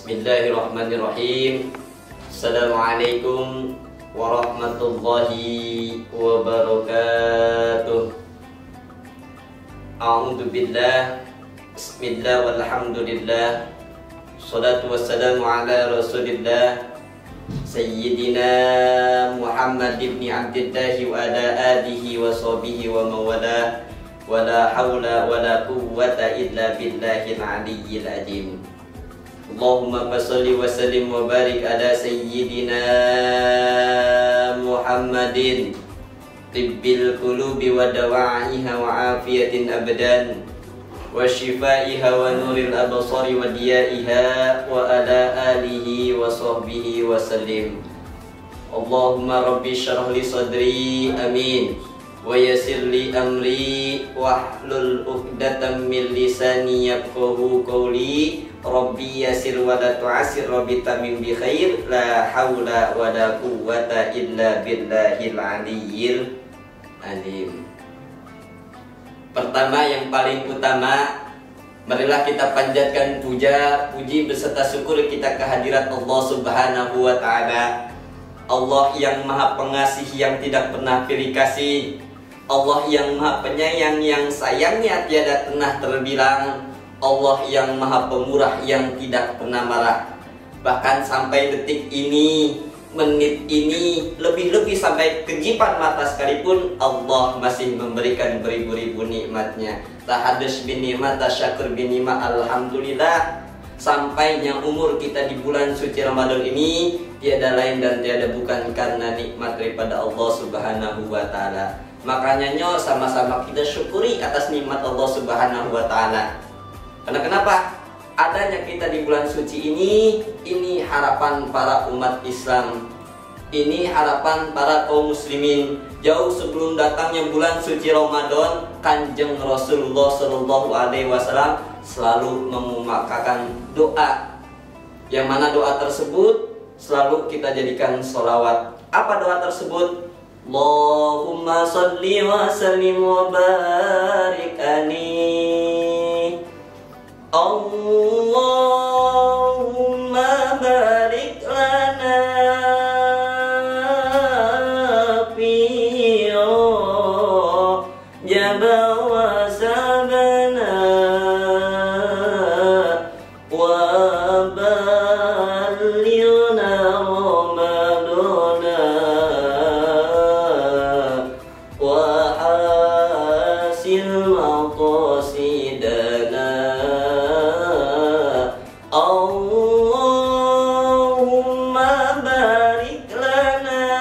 Bismillahirrahmanirrahim. Assalamualaikum warahmatullahi wabarakatuh. A'udzu billah. Bismillah walhamdulillah. Shalatu wassalamu ala Rasulillah Sayyidina Muhammad ibn Abdillah wa ala alihi wa sahbihi wa mawala. Wala hawla wala quwwata illa billahil aliyyil azim. Allahumma salli wa sallim wa barik ala sayyidina Muhammadin tibbil qulubi wa dawa'iha wa afiyatin abdan wa shifaiha wa nuril absari wa diya'iha wa ala alihi wa sahbihi wa sallim. Allahumma rabbi syrah li sadri amin wa yassir li amri wahlul 'uqdatam min lisani yafqahu qawli. Rabbi yasir wa la tu'asir, Rabbi tamim bi khair, la haula wa la quwwata illa billahil aliyyil azim. Pertama, yang paling utama, marilah kita panjatkan puja, puji beserta syukur kita kehadirat Allah Subhanahu wa taala. Allah yang Maha Pengasih yang tidak pernah pilih kasih, Allah yang Maha Penyayang yang sayangnya tiada pernah terbilang, Allah yang Maha Pemurah yang tidak pernah marah. Bahkan sampai detik ini, menit ini, lebih-lebih sampai kejipan mata sekalipun, Allah masih memberikan beribu-ribu nikmatnya. Tahadus bin nikmat, tasyakur bin nikmat, alhamdulillah. Sampainya umur kita di bulan suci Ramadan ini tiada lain dan tiada bukan karena nikmat daripada Allah Subhanahu wa taala. Makanya sama-sama kita syukuri atas nikmat Allah Subhanahu wa taala. Karena kenapa? Adanya kita di bulan suci ini harapan para umat Islam. Ini harapan para kaum muslimin. Jauh sebelum datangnya bulan suci Ramadan, Kanjeng Rasulullah Shallallahu Alaihi Wasallam selalu mengumakkan doa. Yang mana doa tersebut selalu kita jadikan sholawat. Apa doa tersebut? Allahumma sholli wa sallim wa barik alaihi. Allahumma barik lana fi Rajab wa Sabana wa ballighna Ramadana wa hasil maqasidana. Allahumma barik lana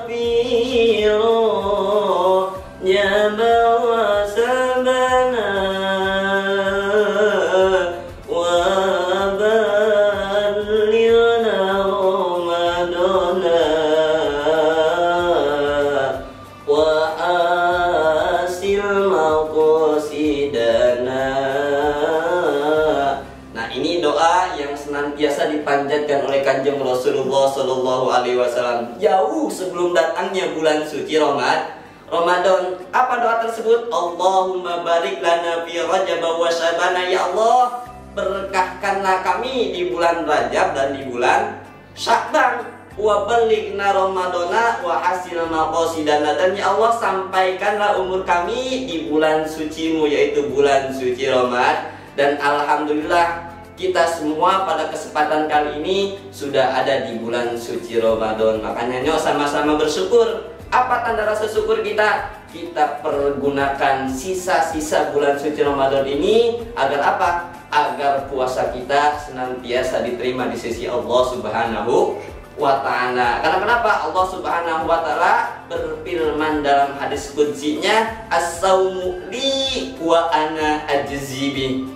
fi Rajab wa Sabana wa ballighna Ramadana wa hasil maqasidana. Ini doa yang senantiasa dipanjatkan oleh Kanjeng Rasulullah Shallallahu Alaihi Wasallam jauh sebelum datangnya bulan suci Ramadan. Apa doa tersebut? Allahumma barik lana fi Rajab wa Syabana. Ya Allah, berkahkanlah kami di bulan Rajab dan di bulan Sya'ban. Wa ballighna Ramadana wa hasil maqasidana. Dan ya Allah, sampaikanlah umur kami di bulan sucimu, yaitu bulan suci Ramadan. Dan alhamdulillah, kita semua pada kesempatan kali ini sudah ada di bulan suci Ramadan. Makanya sama-sama bersyukur. Apa tanda rasa syukur kita? Kita pergunakan sisa-sisa bulan suci Ramadan ini agar apa? Agar puasa kita senantiasa diterima di sisi Allah Subhanahu wa ta'ala. Karena kenapa? Allah Subhanahu wa ta'ala berfirman dalam hadis qudsinya, as-saumu li wa ana ajzi bih.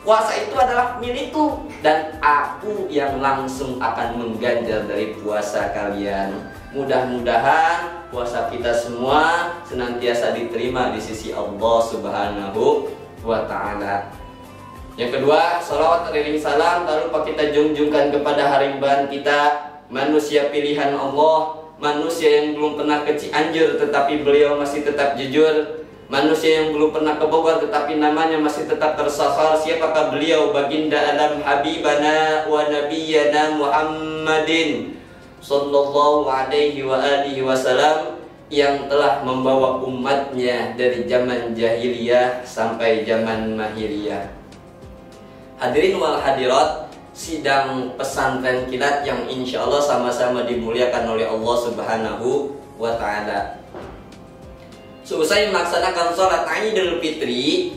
Puasa itu adalah milikku dan aku yang langsung akan mengganjar dari puasa kalian. Mudah-mudahan puasa kita semua senantiasa diterima di sisi Allah Subhanahu wa ta'ala. Yang kedua, salawat dan salam tak lupa kita junjungkan kepada harimban kita, manusia pilihan Allah, manusia yang belum pernah ke Cianjur tetapi beliau masih tetap jujur. manusia yang belum pernah ke Bogor tetapi namanya masih tetap tersakhar. Siapakah beliau? Baginda alam habibana wa nabiyyana Muhammadin sallallahu alaihi wa alihi wasallam, yang telah membawa umatnya dari zaman jahiliyah sampai zaman mahiriyah. Hadirin wal hadirat, sidang pesantren kilat yang insya Allah sama-sama dimuliakan oleh Allah Subhanahu wa ta'ala. Selesai melaksanakan sholat Idul Fitri,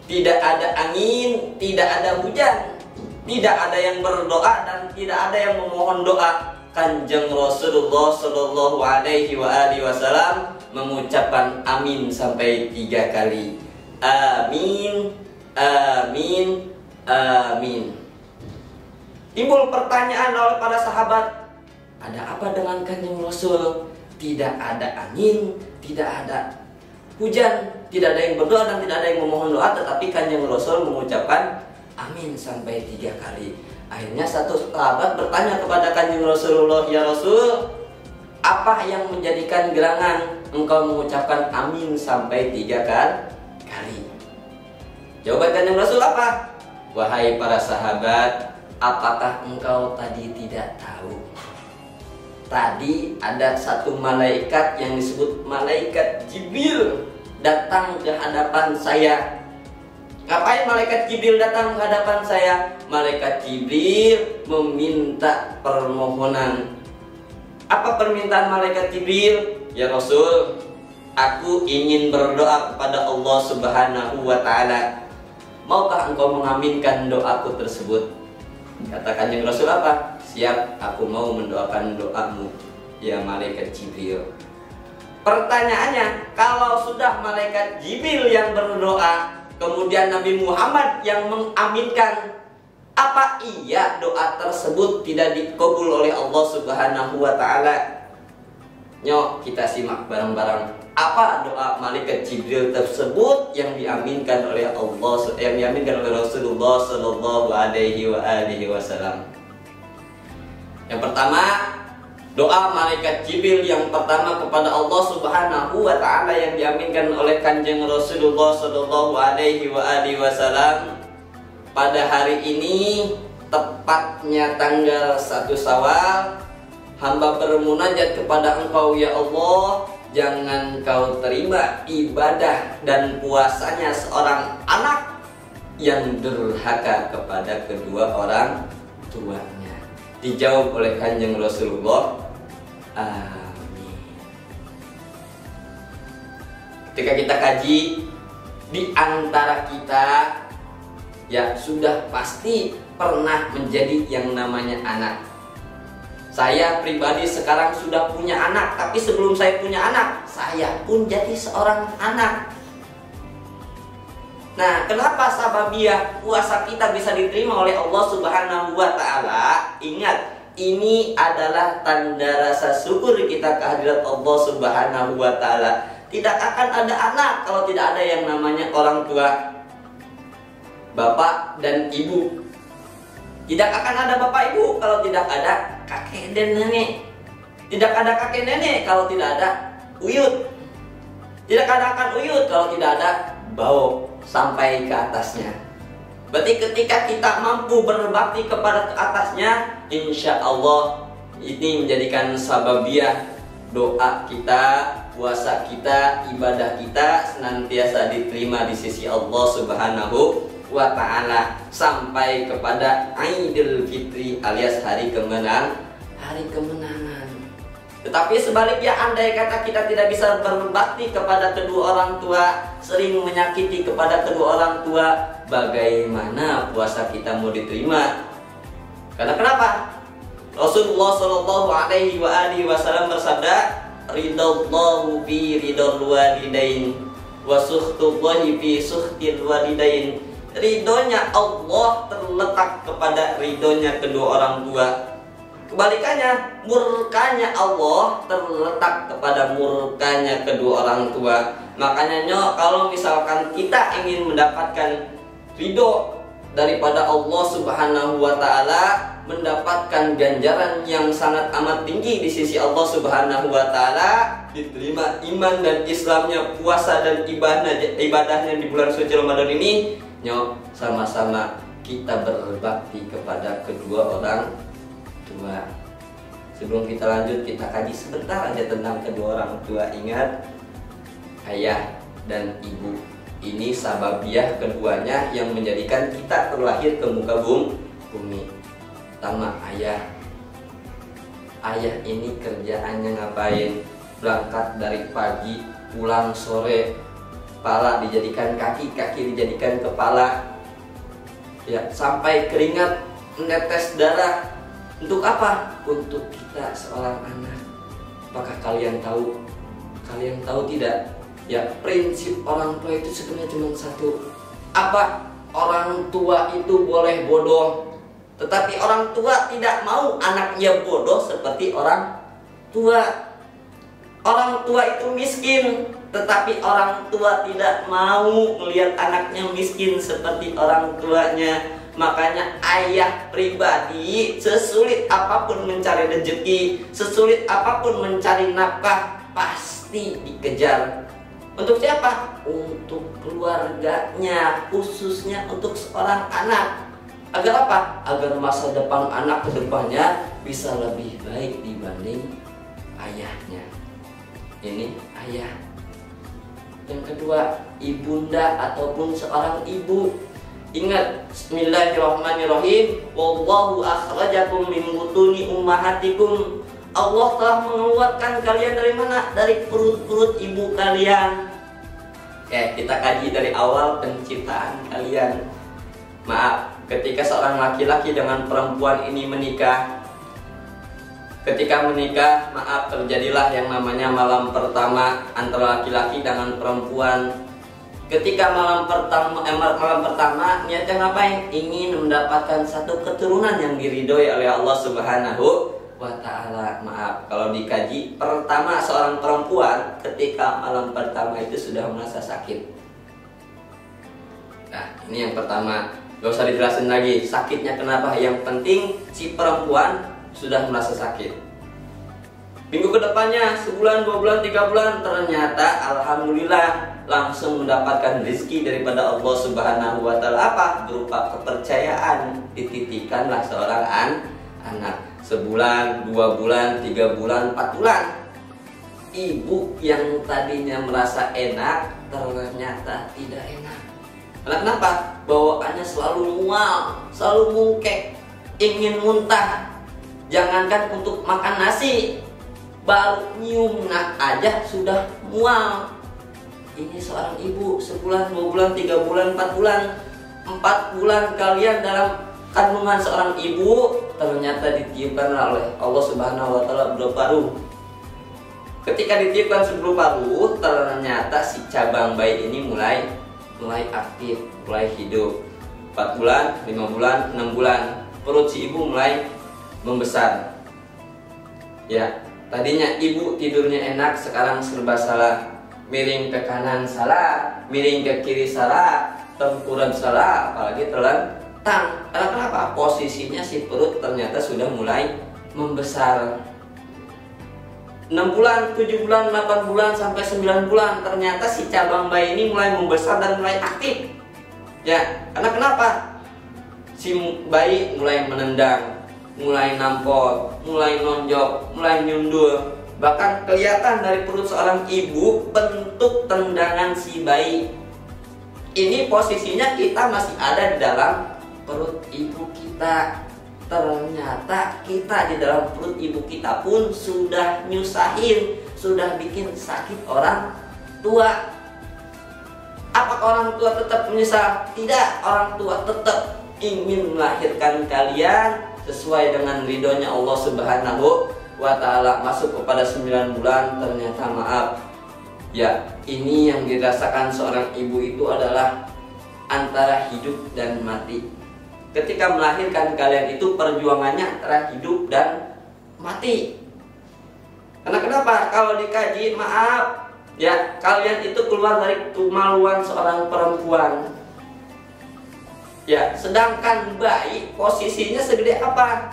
tidak ada angin, tidak ada hujan, tidak ada yang berdoa dan tidak ada yang memohon doa. Kanjeng Rasulullah Shallallahu Alaihi Wasallam mengucapkan amin sampai 3 kali. Amin, amin, amin. Timbul pertanyaan oleh para sahabat, ada apa dengan Kanjeng Rasul? Tidak ada angin, tidak ada hujan, tidak ada yang berdoa dan tidak ada yang memohon doa, tetapi Kanjeng Rasul mengucapkan amin sampai 3 kali. Akhirnya satu sahabat bertanya kepada Kanjeng Rasulullah, ya Rasul, apa yang menjadikan gerangan engkau mengucapkan amin sampai 3 kali? Jawaban Kanjeng Rasul apa? Wahai para sahabat, apakah engkau tadi tidak tahu? Tadi ada satu malaikat yang disebut malaikat Jibril datang ke hadapan saya. Ngapain malaikat Jibril datang ke hadapan saya? Malaikat Jibril meminta permohonan. Apa permintaan malaikat Jibril? Ya Rasul, aku ingin berdoa kepada Allah Subhanahu wa ta'ala. Maukah engkau mengaminkan doaku tersebut? Katakan yang Rasul apa? Siap, aku mau mendoakan doamu, ya malaikat Jibril. Pertanyaannya, kalau sudah malaikat Jibril yang berdoa, kemudian Nabi Muhammad yang mengaminkan, apa iya doa tersebut tidak dikabul oleh Allah Subhanahu wa ta'ala? Nyok, kita simak bareng-bareng. Apa doa malaikat Jibril tersebut yang diaminkan oleh Allah, yang diaminkan oleh Rasulullah Sallallahu Alaihi Wasallam? Yang pertama, doa malaikat Jibril yang pertama kepada Allah Subhanahu wa ta'ala yang diaminkan oleh Kanjeng Rasulullah Sallallahu Alaihi Wasallam pada hari ini, tepatnya tanggal 1 Syawal, hamba bermunajat kepada Engkau ya Allah, jangan Kau terima ibadah dan puasanya seorang anak yang durhaka kepada kedua orang tuanya. Dijawab oleh Kanjeng Rasulullah, amin. Ketika kita kaji, di antara kita ya sudah pasti pernah menjadi yang namanya anak. Saya pribadi sekarang sudah punya anak, tapi sebelum saya punya anak, saya pun jadi seorang anak. Nah, kenapa sababiah puasa kita bisa diterima oleh Allah Subhanahu wa ta'ala? Ingat, ini adalah tanda rasa syukur kita kehadirat Allah Subhanahu wa ta'ala. Tidak akan ada anak kalau tidak ada yang namanya orang tua, bapak dan ibu. Tidak akan ada bapak ibu kalau tidak ada kakek dan nenek. Tidak ada kakek nenek kalau tidak ada uyut. Tidak akan uyut kalau tidak ada bau sampai ke atasnya. Berarti ketika kita mampu berbakti kepada ke atasnya, insya Allah ini menjadikan sababiah doa kita, puasa kita, ibadah kita senantiasa diterima di sisi Allah Subhanahu wa ta'ala sampai kepada Idul Fitri alias hari kemenangan. Tetapi sebaliknya, andai kata kita tidak bisa berbakti kepada kedua orang tua, sering menyakiti kepada kedua orang tua, bagaimana puasa kita mau diterima? Karena kenapa? Rasulullah Shallallahu Alaihi Wasallam bersabda, ridallahu fi ridal walidain wa sukhtullahi fi sukhtil walidain. Ridhonya Allah terletak kepada ridhonya kedua orang tua. Kebalikannya, murkanya Allah terletak kepada murkanya kedua orang tua. Makanya kalau misalkan kita ingin mendapatkan ridho daripada Allah Subhanahu wa ta'ala, mendapatkan ganjaran yang sangat amat tinggi di sisi Allah Subhanahu wa taala, diterima iman dan Islamnya, puasa dan ibadahnya di bulan suci Ramadan ini. Sama-sama kita berbakti kepada kedua orang tua. Sebelum kita lanjut, kita kaji sebentar aja tentang kedua orang tua. Ingat, ayah dan ibu ini sababiah keduanya yang menjadikan kita terlahir ke muka bumi. Pertama, ayah. Ayah ini kerjaannya ngapain? Berangkat dari pagi, pulang sore. Kepala dijadikan kaki, kaki dijadikan kepala. Ya, sampai keringat menetes darah. Untuk apa? Untuk kita seorang anak. Apakah kalian tahu? Kalian tahu tidak? Ya, prinsip orang tua itu sebenarnya cuma satu. Apa? Orang tua itu boleh bodoh, tetapi orang tua tidak mau anaknya bodoh seperti orang tua. Orang tua itu miskin, tetapi orang tua tidak mau melihat anaknya miskin seperti orang tuanya. Makanya ayah pribadi sesulit apapun mencari rezeki, sesulit apapun mencari nafkah, pasti dikejar. Untuk siapa? Untuk keluarganya, khususnya untuk seorang anak. Agar apa? Agar masa depan anak ke depannya bisa lebih baik dibanding ayahnya. Ini ayah. Yang kedua, ibunda ataupun seorang ibu. Ingat, bismillahirrahmanirrahim. Wallahu akhrajakum min butuni ummahatikum. Allah telah mengeluarkan kalian dari mana? Dari perut-perut ibu kalian. Kita kaji dari awal penciptaan kalian. Maaf, ketika seorang laki-laki dengan perempuan ini menikah, ketika menikah, maaf, terjadilah yang namanya malam pertama antara laki-laki dengan perempuan. Ketika malam pertama niatnya ngapain? Ingin mendapatkan satu keturunan yang diridhoi oleh Allah Subhanahu wa ta'ala. Maaf, kalau dikaji, pertama seorang perempuan ketika malam pertama itu sudah merasa sakit. Nah, ini yang pertama. Gak usah dijelasin lagi sakitnya kenapa. Yang penting si perempuan sudah merasa sakit. Minggu kedepannya, sebulan, 2 bulan, 3 bulan, ternyata alhamdulillah langsung mendapatkan rezeki daripada Allah Subhanahu wa ta'ala. Apa? Berupa kepercayaan. Dititipkanlah seorang anak. Sebulan, 2 bulan, 3 bulan, 4 bulan. Ibu yang tadinya merasa enak ternyata tidak enak. Karena kenapa? Bawaannya selalu mual, selalu mungkek, ingin muntah. Jangankan untuk makan nasi, baru nyium aja sudah mual. Ini seorang ibu, sebulan, 2 bulan, 3 bulan, 4 bulan. 4 bulan kalian dalam kandungan seorang ibu, ternyata ditiupkan oleh Allah Subhanahu wa ta'ala berupa paruh. Ketika ditiupkan sebelum paruh, ternyata si cabang bayi ini mulai aktif, mulai hidup. 4 bulan, 5 bulan, 6 bulan, perut si ibu mulai membesar. Ya, tadinya ibu tidurnya enak, sekarang serba salah. Miring ke kanan salah, miring ke kiri salah, tengkurap salah, apalagi telentang. Karena kenapa? Posisinya si perut ternyata sudah mulai membesar. 6 bulan, 7 bulan, 8 bulan, sampai 9 bulan, ternyata si cabang bayi ini mulai membesar dan mulai aktif. Ya, karena kenapa? Si bayi mulai menendang, mulai nampol, mulai nonjok, mulai nyundul. Bahkan kelihatan dari perut seorang ibu bentuk tendangan si bayi. Ini posisinya kita masih ada di dalam perut ibu kita. Ternyata kita di dalam perut ibu kita pun sudah nyusahin, sudah bikin sakit orang tua. Apakah orang tua tetap menyesal? Tidak, orang tua tetap ingin melahirkan kalian sesuai dengan ridhonya Allah Subhanahu wa ta'ala. Masuk kepada 9 bulan, ternyata maaf, ya, ini yang dirasakan seorang ibu itu adalah antara hidup dan mati. Ketika melahirkan kalian itu perjuangannya antara hidup dan mati. Karena kenapa? Kalau dikaji, maaf, ya, kalian itu keluar dari kemaluan seorang perempuan. Ya, sedangkan bayi posisinya segede apa?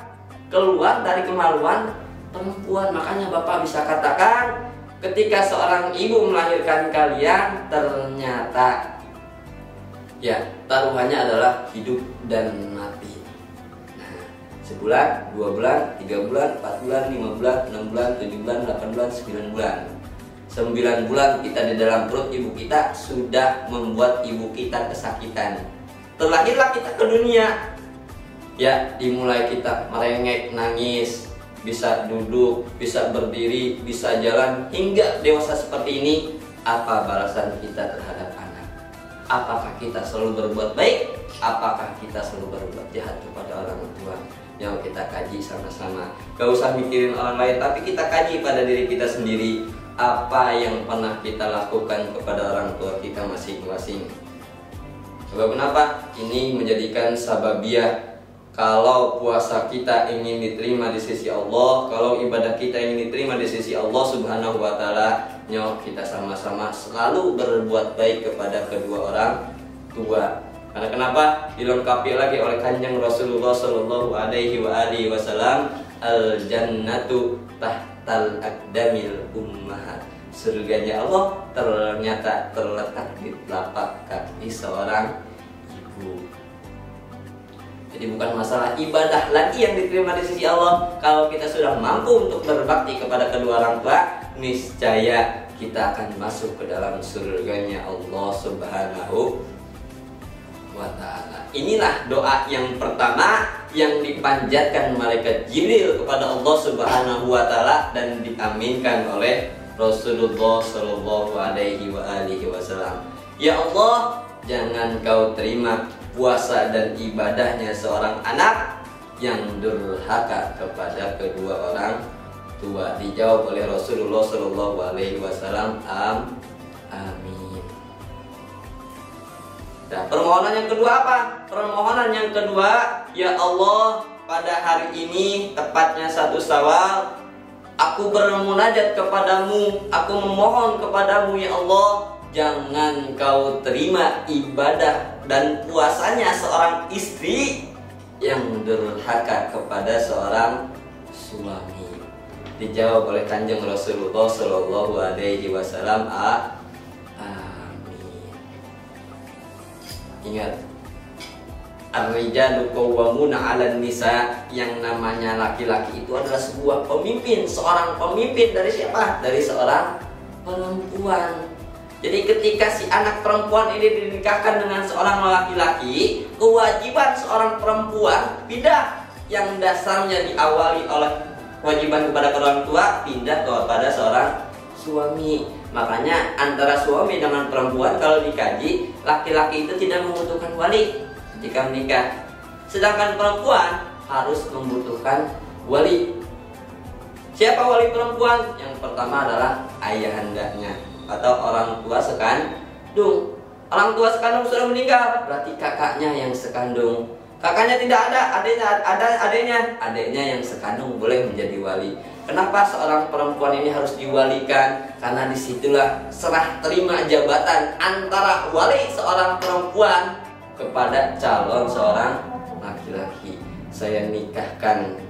keluar dari kemaluan perempuan. Makanya Bapak bisa katakan ketika seorang ibu melahirkan kalian, ternyata ya taruhannya adalah hidup dan mati. Nah, sebulan, 2 bulan, 3 bulan, 4 bulan, 5 bulan, 6 bulan, 7 bulan, 8 bulan, 9 bulan. 9 bulan kita di dalam perut ibu kita sudah membuat ibu kita kesakitan. Terlahirlah kita ke dunia. Ya, dimulai kita merengek, nangis, bisa duduk, bisa berdiri, bisa jalan, hingga dewasa seperti ini. Apa balasan kita terhadap anak? Apakah kita selalu berbuat baik? Apakah kita selalu berbuat jahat kepada orang tua? Yang kita kaji sama-sama. Gak usah mikirin orang lain, tapi kita kaji pada diri kita sendiri. Apa yang pernah kita lakukan kepada orang tua kita masing-masing. Sebab kenapa? Ini menjadikan sababiah. Kalau puasa kita ingin diterima di sisi Allah, kalau ibadah kita ingin diterima di sisi Allah Subhanahu wa Ta'ala, nyo kita sama-sama selalu berbuat baik kepada kedua orang tua. Karena kenapa? Dilengkapi lagi oleh Kanjeng Rasulullah Shallallahu Alaihi Wasallam, al jannatu tahtal aqdamil ummahat. Surganya Allah ternyata terletak di telapak kaki seorang ibu. Jadi bukan masalah ibadah lagi yang diterima di sisi Allah. Kalau kita sudah mampu untuk berbakti kepada kedua orang tua, niscaya kita akan masuk ke dalam surganya Allah Subhanahu wa Ta'ala. Inilah doa yang pertama yang dipanjatkan malaikat Jibril kepada Allah Subhanahu wa Ta'ala dan diaminkan oleh Rasulullah Shallallahu Alaihi Wasallam. Ya Allah, jangan Kau terima puasa dan ibadahnya seorang anak yang durhaka kepada kedua orang tua. Dijawab oleh Rasulullah Shallallahu Alaihi Wasallam, amin. Nah, permohonan yang kedua apa? Permohonan yang kedua, ya Allah, pada hari ini tepatnya 1 Syawal, aku bermunajat kepadamu, aku memohon kepadamu ya Allah, jangan Kau terima ibadah dan puasanya seorang istri yang durhaka kepada seorang suami. Dijawab oleh Kanjeng Rasulullah Shallallahu Alaihi Wasallam, amin. Ingat, ar-rijalu qawwamuna 'alan nisa, yang namanya laki-laki itu adalah sebuah pemimpin, seorang pemimpin dari siapa? Dari seorang perempuan. Jadi ketika si anak perempuan ini dinikahkan dengan seorang laki-laki, kewajiban seorang perempuan pindah, yang dasarnya diawali oleh kewajiban kepada orang tua, pindah kepada seorang suami. Makanya antara suami dengan perempuan kalau dikaji, laki-laki itu tidak membutuhkan wali ketika menikah, sedangkan perempuan harus membutuhkan wali. Siapa wali perempuan? Yang pertama adalah ayahandanya atau orang tua sekandung. Orang tua sekandung sudah meninggal, berarti kakaknya yang sekandung. Kakaknya tidak ada, adiknya yang sekandung boleh menjadi wali. Kenapa seorang perempuan ini harus diwalikan? Karena disitulah serah terima jabatan antara wali seorang perempuan kepada calon seorang laki-laki. Saya nikahkan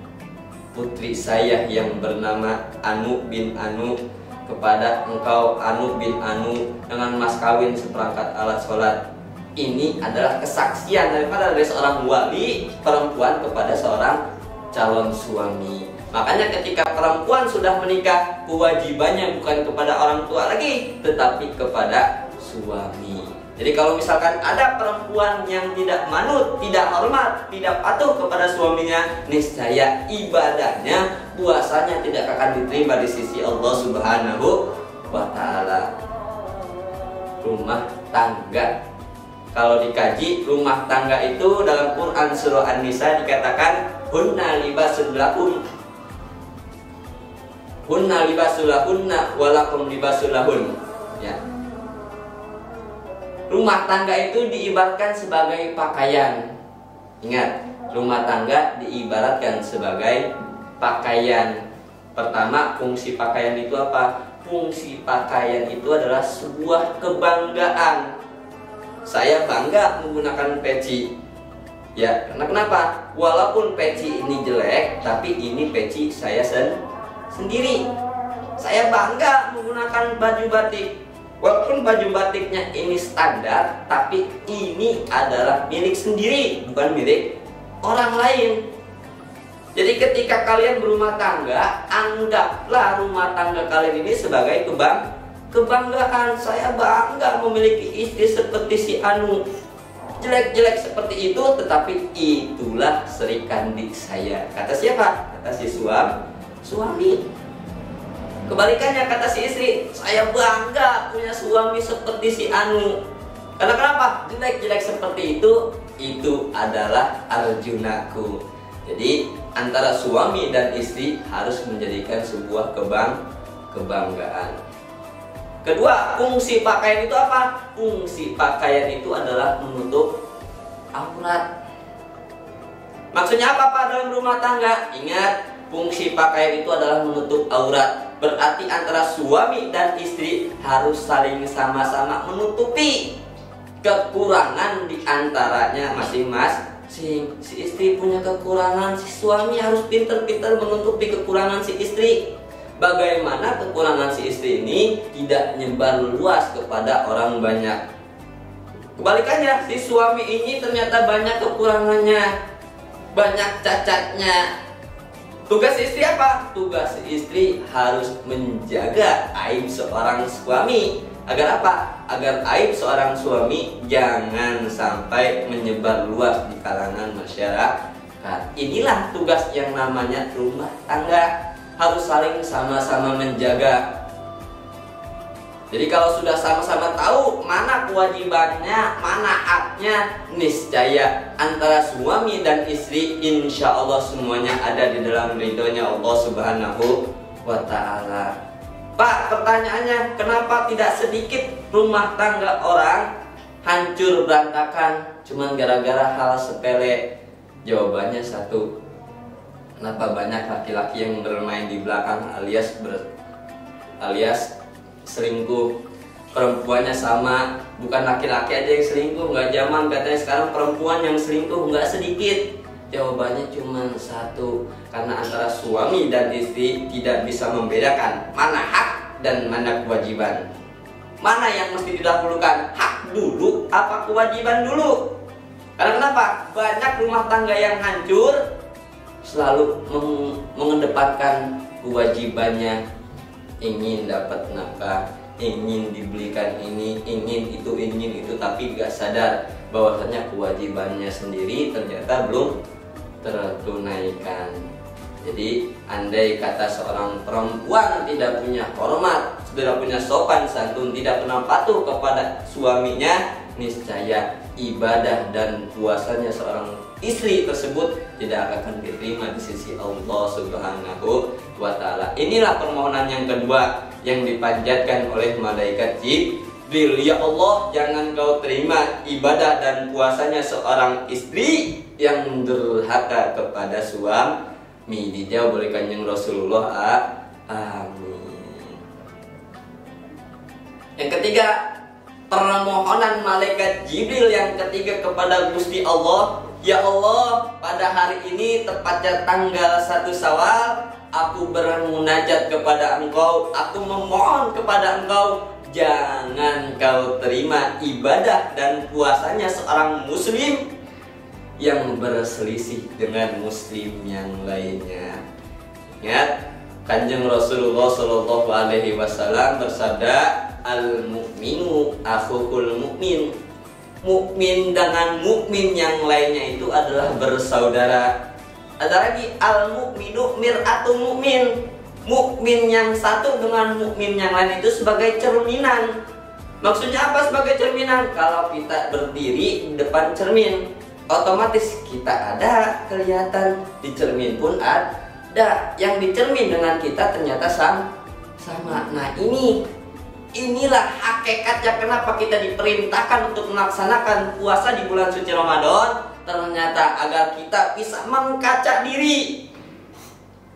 putri saya yang bernama Anu bin Anu kepada engkau Anu bin Anu dengan mas kawin seperangkat alat sholat. Ini adalah kesaksian dari seorang wali perempuan kepada seorang calon suami. Makanya ketika perempuan sudah menikah, kewajibannya bukan kepada orang tua lagi, tetapi kepada suami. Jadi kalau misalkan ada perempuan yang tidak manut, tidak hormat, tidak patuh kepada suaminya, niscaya ibadahnya, puasanya tidak akan diterima di sisi Allah Subhanahu wa Ta'ala. Rumah tangga, kalau dikaji, rumah tangga itu dalam Quran surah An-Nisa dikatakan hunna libasul lahum, hunna libasul lahunna walakum libasul lahun. Ya. Rumah tangga itu diibaratkan sebagai pakaian. Ingat, rumah tangga diibaratkan sebagai pakaian. Pertama, fungsi pakaian itu apa? Fungsi pakaian itu adalah sebuah kebanggaan. Saya bangga menggunakan peci. Ya, karena kenapa? Walaupun peci ini jelek, tapi ini peci saya sendiri. Saya bangga menggunakan baju batik. Walaupun baju batiknya ini standar, tapi ini adalah milik sendiri, bukan milik orang lain. Jadi ketika kalian berumah tangga, anggaplah rumah tangga kalian ini sebagai kebanggaan. Saya bangga memiliki istri seperti si Anu. Jelek-jelek seperti itu, tetapi itulah serikandi saya. Kata siapa? Kata si suami. Kebalikannya kata si istri, saya bangga punya suami seperti si Anu. Karena kenapa? Jelek-jelek seperti itu adalah Arjunaku. Jadi antara suami dan istri harus menjadikan sebuah kebanggaan. Kedua, fungsi pakaian itu apa? Fungsi pakaian itu adalah menutup aurat. Maksudnya apa Pak dalam rumah tangga? Ingat, fungsi pakaian itu adalah menutup aurat. Berarti antara suami dan istri harus saling sama-sama menutupi kekurangan di antaranya masing-masing. Si istri punya kekurangan, si suami harus pintar-pintar menutupi kekurangan si istri. Bagaimana kekurangan si istri ini tidak nyebar luas kepada orang banyak. Kebalikannya, si suami ini ternyata banyak kekurangannya, banyak cacatnya. Tugas istri apa? Tugas istri harus menjaga aib seorang suami. Agar apa? Agar aib seorang suami jangan sampai menyebar luas di kalangan masyarakat. Inilah tugas yang namanya rumah tangga. Harus saling sama-sama menjaga. Jadi kalau sudah sama-sama tahu mana kewajibannya, mana haknya, niscaya antara suami dan istri insya Allah semuanya ada di dalam ridhonya Allah Subhanahu wa ta'ala. Pak, pertanyaannya, kenapa tidak sedikit rumah tangga orang hancur berantakan cuman gara-gara hal sepele? Jawabannya satu, kenapa banyak laki-laki yang bermain di belakang alias selingkuh. Perempuannya sama, bukan laki-laki aja yang selingkuh. Nggak zaman katanya sekarang perempuan yang selingkuh nggak sedikit. Jawabannya cuma satu, karena antara suami dan istri tidak bisa membedakan mana hak dan mana kewajiban. Mana yang mesti didahulukan, hak dulu apa kewajiban dulu? Karena kenapa? Banyak rumah tangga yang hancur selalu mengedepankan kewajibannya, ingin dapat nafkah, ingin dibelikan ini, ingin itu, tapi gak sadar bahwasanya kewajibannya sendiri ternyata belum tertunaikan. Jadi andai kata seorang perempuan tidak punya hormat, tidak punya sopan santun, tidak pernah patuh kepada suaminya, niscaya ibadah dan puasanya seorang istri tersebut tidak akan diterima di sisi Allah Subhanahu wa ta'ala. Inilah permohonan yang kedua yang dipanjatkan oleh malaikat Jibril. Ya Allah, jangan kau terima ibadah dan puasanya seorang istri yang durhaka kepada suami. Dijawab oleh Kanjeng Rasulullah, amin. Yang ketiga, permohonan malaikat Jibril yang ketiga kepada Gusti Allah. Ya Allah, pada hari ini tepatnya tanggal 1 Syawal, aku bermunajat kepada Engkau, aku memohon kepada Engkau, jangan kau terima ibadah dan puasanya seorang muslim yang berselisih dengan muslim yang lainnya. Ingat, Kanjeng Rasulullah Shallallahu Alaihi Wasallam bersabda, al-mu'minu akhul mu'min. Mukmin dengan mukmin yang lainnya itu adalah bersaudara. Ada lagi al-mu'minu mir'atu mu'min. Mukmin yang satu dengan mukmin yang lain itu sebagai cerminan. Maksudnya apa sebagai cerminan? Kalau kita berdiri di depan cermin, otomatis kita ada kelihatan, di cermin pun ada. Yang di cermin dengan kita ternyata sama. Nah inilah hakikatnya kenapa kita diperintahkan untuk melaksanakan puasa di bulan suci Ramadan. Ternyata agar kita bisa mengkaca diri.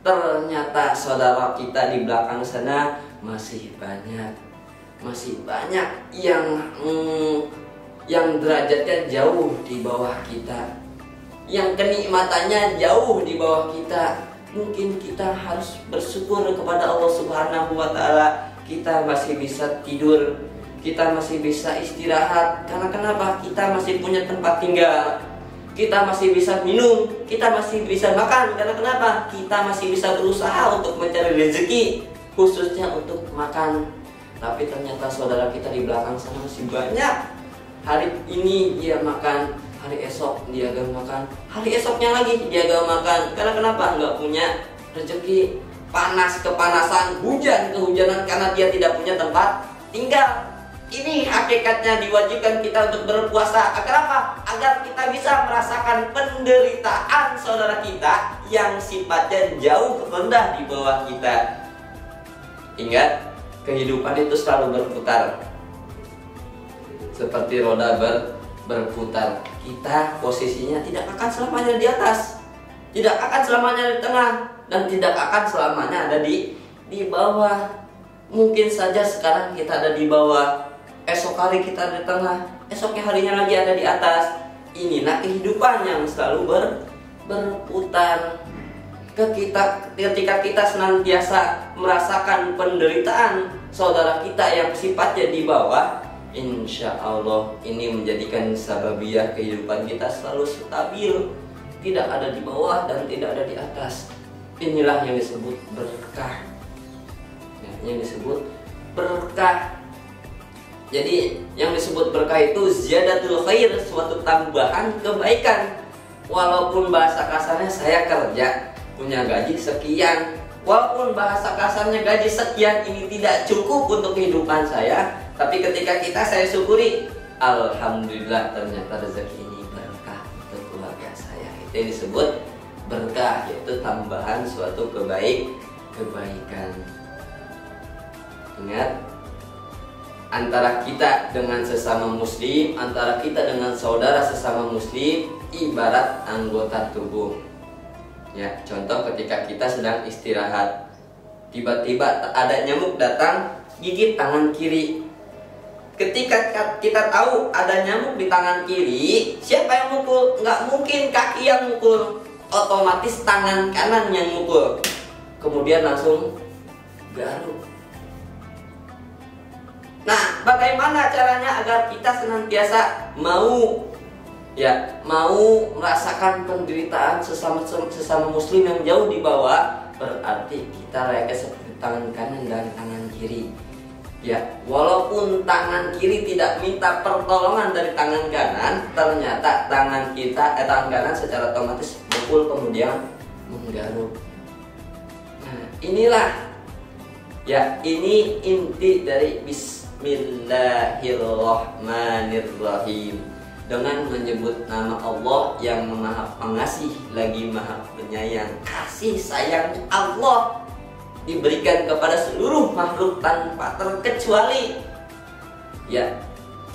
Ternyata saudara kita di belakang sana masih banyak yang derajatnya jauh di bawah kita. yang kenikmatannya jauh di bawah kita. Mungkin kita harus bersyukur kepada Allah Subhanahu wa Ta'ala. Kita masih bisa tidur, kita masih bisa istirahat. Karena kenapa? Kita masih punya tempat tinggal, kita masih bisa minum, kita masih bisa makan. Karena kenapa? Kita masih bisa berusaha untuk mencari rezeki, khususnya untuk makan. Tapi ternyata saudara kita di belakang sana masih banyak. Hari ini dia makan, hari esok dia gak makan, hari esoknya lagi dia gak makan. Karena kenapa? Nggak punya rezeki. Panas kepanasan, hujan kehujanan, karena dia tidak punya tempat tinggal. Ini hakikatnya diwajibkan kita untuk berpuasa. Agar apa? Agar kita bisa merasakan penderitaan saudara kita yang sifatnya jauh rendah di bawah kita. Ingat, kehidupan itu selalu berputar seperti roda berputar. Kita posisinya tidak akan selamanya di atas, tidak akan selamanya di tengah, dan tidak akan selamanya ada di bawah. Mungkin saja sekarang kita ada di bawah, esok hari kita ada di tengah, esoknya harinya lagi ada di atas. Inilah kehidupan yang selalu berputar. Ketika kita senantiasa merasakan penderitaan saudara kita yang sifatnya di bawah, insya Allah ini menjadikan sababiyah kehidupan kita selalu stabil, tidak ada di bawah dan tidak ada di atas. Inilah yang disebut berkah. Yang disebut berkah. Jadi yang disebut berkah itu ziyadatul khair, suatu tambahan kebaikan. Walaupun bahasa kasarnya saya kerja punya gaji sekian, walaupun bahasa kasarnya gaji sekian ini tidak cukup untuk kehidupan saya, tapi ketika saya syukuri, alhamdulillah ternyata rezeki ini berkah untuk keluarga saya. Itu yang disebut berkah, yaitu tambahan suatu kebaikan. Ingat, antara kita dengan sesama muslim, antara kita dengan saudara sesama muslim ibarat anggota tubuh. Ya, contoh ketika kita sedang istirahat, tiba-tiba ada nyamuk datang gigit tangan kiri. Ketika kita tahu ada nyamuk di tangan kiri, siapa yang mukul? Nggak mungkin kaki yang mukul, otomatis tangan kanan yang mukul. Kemudian langsung garuk. Nah, bagaimana caranya agar kita senantiasa mau merasakan penderitaan sesama muslim yang jauh di bawah? Berarti kita layaknya seperti tangan kanan dan tangan kiri. Ya, walaupun tangan kiri tidak minta pertolongan dari tangan kanan, ternyata tangan kanan secara otomatis mukul kemudian menggaruk. Nah, inilah ini inti dari Bismillahirrahmanirrahim. Dengan menyebut nama Allah yang Maha Pengasih lagi Maha Penyayang. Kasih sayang Allah diberikan kepada seluruh makhluk tanpa terkecuali. Ya,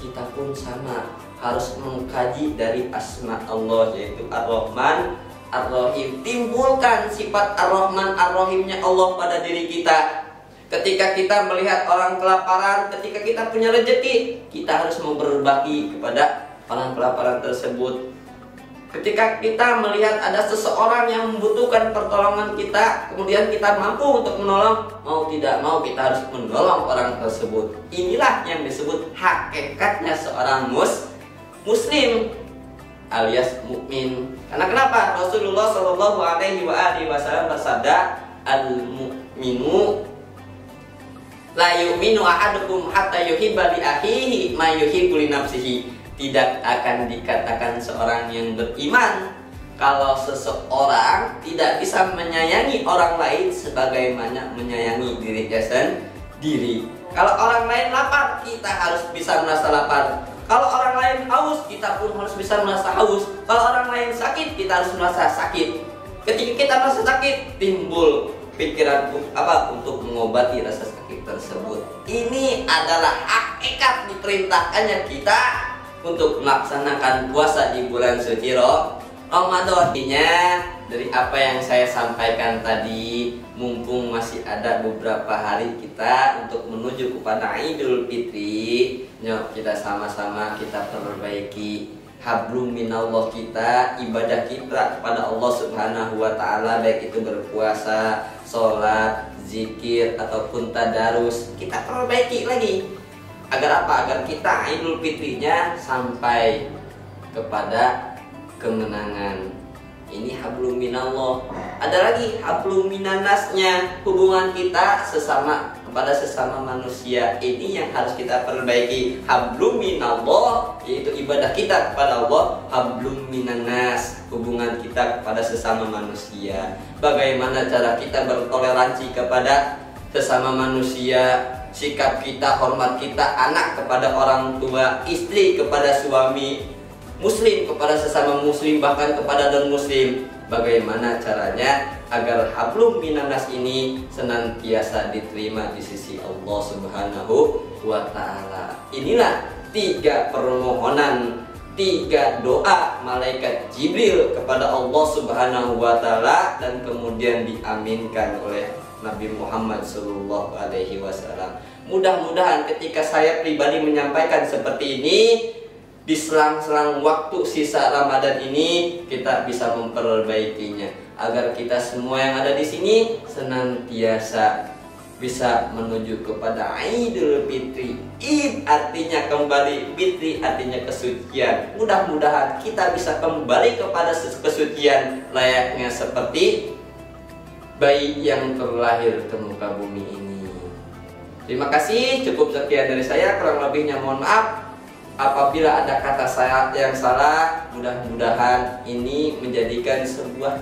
kita pun sama harus mengkaji dari asma Allah, yaitu Ar-Rahman Ar-Rahim. Timbulkan sifat Ar-Rahman Ar-Rahimnya Allah pada diri kita. Ketika kita melihat orang kelaparan, ketika kita punya rezeki, kita harus mau berbagi kepada orang kelaparan tersebut. Ketika kita melihat ada seseorang yang membutuhkan pertolongan kita, kemudian kita mampu untuk menolong, mau tidak mau kita harus menolong orang tersebut. Inilah yang disebut hakikatnya seorang muslim alias mukmin. Karena kenapa? Rasulullah Shallallahu Alaihi Wasallam bersabda, al-mu'minu la yu'minu ahadukum hatta yuhibba li akhihi ma yuhibbu li nafsihi. Tidak akan dikatakan seorang yang beriman kalau seseorang tidak bisa menyayangi orang lain sebagaimana menyayangi dirinya sendiri. Kalau orang lain lapar, kita harus bisa merasa lapar. Kalau orang lain haus, kita pun harus bisa merasa haus. Kalau orang lain sakit, kita harus merasa sakit. Ketika kita merasa sakit, timbul pikiran untuk mengobati rasa sakit tersebut. Ini adalah hakikat diperintahkannya kita untuk melaksanakan puasa di bulan suci Ramadan. Dari apa yang saya sampaikan tadi, mumpung masih ada beberapa hari kita untuk menuju kepada Idul Fitri, yuk kita sama-sama kita perbaiki hablum minallah kita, ibadah kita kepada Allah Subhanahu wa taala, baik itu berpuasa, sholat, zikir ataupun tadarus, kita perbaiki lagi. Agar apa? Agar kita Idul Fitrinya sampai kepada kemenangan. Ini hablum minallah. Ada lagi hablum minannasnya, hubungan kita kepada sesama manusia. Ini yang harus kita perbaiki. Hablum minallah yaitu ibadah kita kepada Allah, hablum minannas hubungan kita kepada sesama manusia. Bagaimana cara kita bertoleransi kepada sesama manusia, sikap kita, hormat kita, anak kepada orang tua, istri kepada suami, muslim kepada sesama muslim, bahkan kepada non-muslim. Bagaimana caranya agar hablum minannas ini senantiasa diterima di sisi Allah Subhanahu wa taala. Inilah 3 permohonan, 3 doa malaikat Jibril kepada Allah Subhanahu wa taala, dan kemudian diaminkan oleh Nabi Muhammad sallallahu alaihi wasallam. Mudah-mudahan ketika saya pribadi menyampaikan seperti ini, di selang-selang waktu sisa Ramadan ini kita bisa memperbaikinya, agar kita semua yang ada di sini senantiasa bisa menuju kepada Idul Fitri. Id artinya kembali, Fitri artinya kesucian. Mudah-mudahan kita bisa kembali kepada kesucian layaknya seperti bayi yang terlahir ke muka bumi ini. Terima kasih, cukup sekian dari saya, kurang lebihnya mohon maaf. Apabila ada kata saya yang salah, mudah-mudahan ini menjadikan sebuah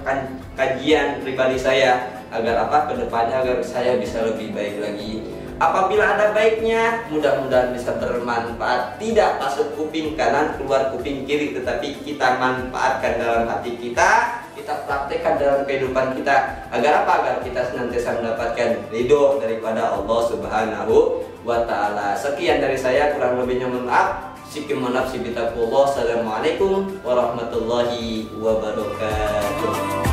kajian pribadi saya, agar apa kedepannya, agar saya bisa lebih baik lagi. Apabila ada baiknya, mudah-mudahan bisa bermanfaat, tidak masuk kuping kanan keluar kuping kiri, tetapi kita manfaatkan dalam hati kita praktekkan dalam kehidupan kita. Agar apa? Agar kita senantiasa mendapatkan ridho daripada Allah Subhanahu wa taala. Sekian dari saya, kurang lebihnya mohon maaf. Assalamualaikum warahmatullahi wabarakatuh.